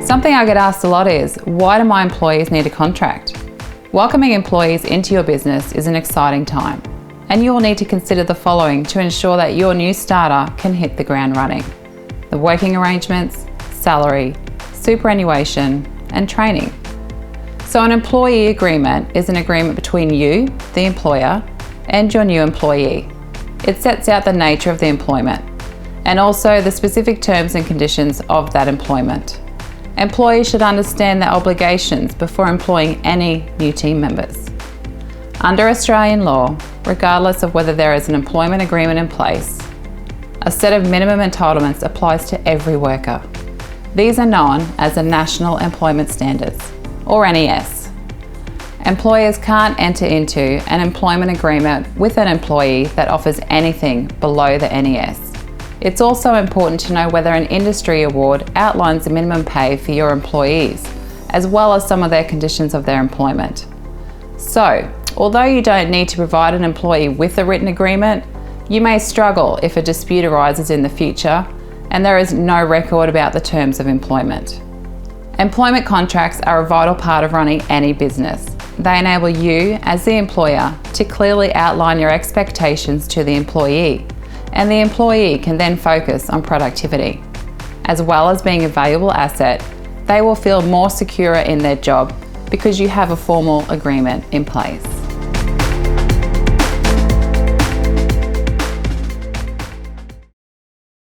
Something I get asked a lot is, why do my employees need a contract? Welcoming employees into your business is an exciting time, and you will need to consider the following to ensure that your new starter can hit the ground running: the working arrangements, salary, superannuation, and training. So an employee agreement is an agreement between you, the employer, and your new employee. It sets out the nature of the employment and also the specific terms and conditions of that employment. Employees should understand their obligations before employing any new team members. Under Australian law, regardless of whether there is an employment agreement in place, a set of minimum entitlements applies to every worker. These are known as the National Employment Standards, or NES. Employers can't enter into an employment agreement with an employee that offers anything below the NES. It's also important to know whether an industry award outlines the minimum pay for your employees, as well as some of their conditions of their employment. So, although you don't need to provide an employee with a written agreement, you may struggle if a dispute arises in the future and there is no record about the terms of employment. Employment contracts are a vital part of running any business. They enable you, as the employer, to clearly outline your expectations to the employee, and the employee can then focus on productivity. As well as being a valuable asset, they will feel more secure in their job because you have a formal agreement in place.